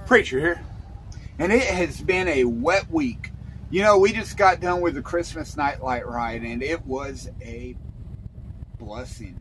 Preacher here, and it has been a wet week. You know, we just got done with the Christmas nightlight ride, and it was a blessing.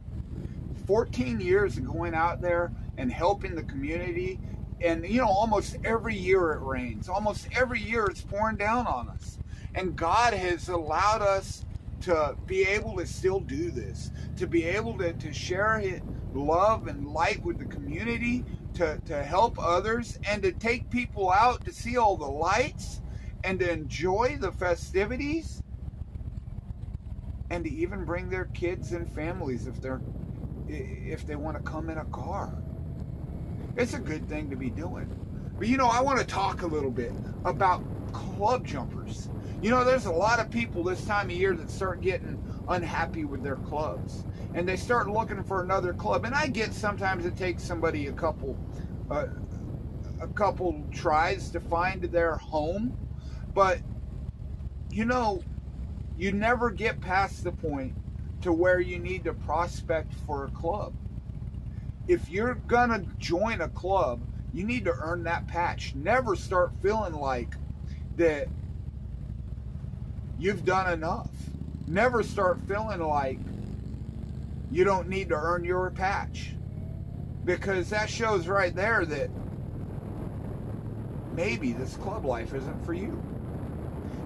14 years of going out there and helping the community, and you know, almost every year it rains. Almost every year it's pouring down on us, and God has allowed us to be able to still do this, to be able to share His love and light with the community, to help others, and to take people out to see all the lights and to enjoy the festivities, and to even bring their kids and families if they want to come in a car. It's a good thing to be doing. But you know, I want to talk a little bit about club jumpers. You know, there's a lot of people this time of year that start getting unhappy with their clubs, and they start looking for another club. And I get sometimes it takes somebody a couple tries to find their home, but you know, you never get past the point to where you need to prospect for a club. If you're gonna join a club, you need to earn that patch. Never start feeling like that you've done enough. Never start feeling like you don't need to earn your patch, because that shows right there that maybe this club life isn't for you.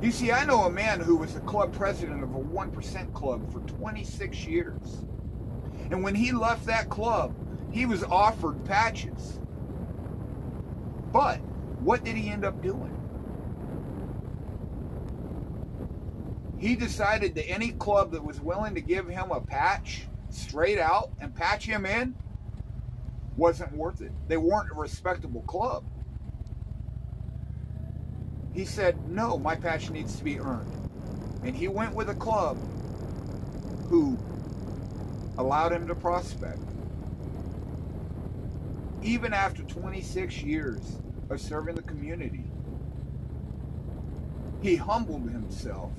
You see, I know a man who was the club president of a 1% club for 26 years. And when he left that club, he was offered patches. But what did he end up doing? He decided that any club that was willing to give him a patch straight out and patch him in wasn't worth it. They weren't a respectable club. He said, no, my patch needs to be earned. And he went with a club who allowed him to prospect. Even after 26 years of serving the community, he humbled himself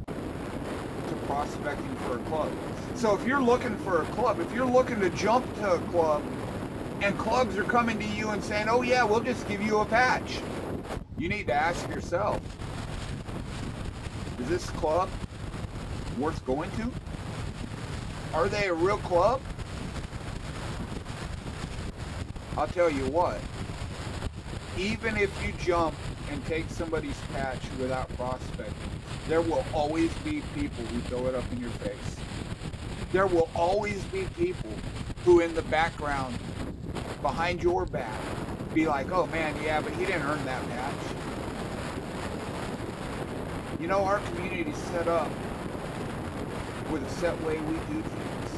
to prospecting for a club. So if you're looking for a club, if you're looking to jump to a club, and clubs are coming to you and saying, oh yeah, we'll just give you a patch, you need to ask yourself, is this club worth going to? Are they a real club? I'll tell you what, even if you jump and take somebody's patch without prospecting, there will always be people who throw it up in your face. There will always be people who in the background, behind your back, be like, oh man, yeah, but he didn't earn that patch. You know, our community is set up with a set way we do things.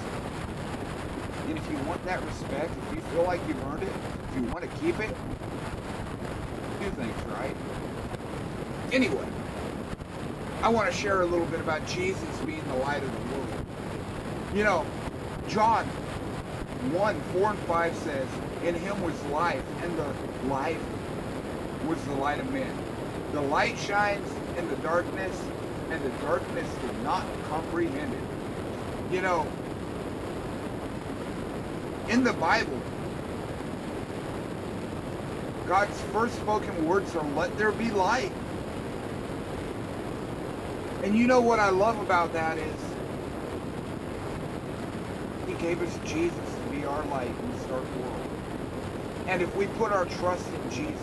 And if you want that respect, if you feel like you've earned it, if you want to keep it, do things right. Anyway, I want to share a little bit about Jesus being the light of the world. You know, John 1:4-5 says, in him was life, and the life was the light of men. The light shines in the darkness, and the darkness did not comprehend it. You know, in the Bible, God's first spoken words are, let there be light. And you know what I love about that is, He gave us Jesus to be our light in this dark world. And if we put our trust in Jesus,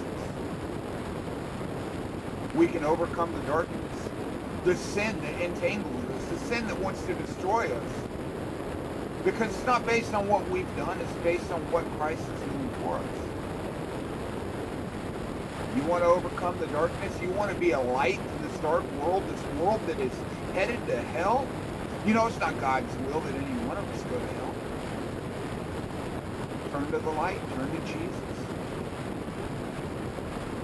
we can overcome the darkness, the sin that entangles us, the sin that wants to destroy us. Because it's not based on what we've done, it's based on what Christ is doing for us. You want to overcome the darkness? You want to be a light in this dark world, this world that is headed to hell? You know, it's not God's will that any one of us go to hell. Turn to the light, turn to Jesus.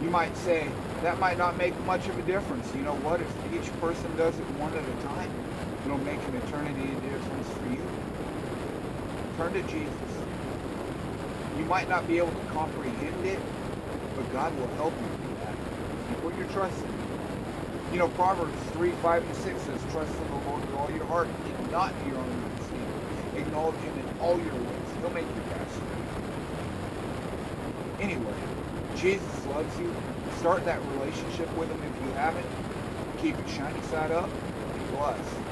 You might say, that might not make much of a difference. You know what? If each person does it one at a time, it'll make an eternity of difference for you. Turn to Jesus. You might not be able to comprehend it, but God will help you do that. You put your trust in Him. You know, Proverbs 3:5-6 says, trust in the Lord with all your heart, and not in your own understanding. Acknowledge Him in all your ways. He'll make your path straight. Anyway, Jesus loves you. Start that relationship with him if you haven't. Keep your shiny side up. Be blessed.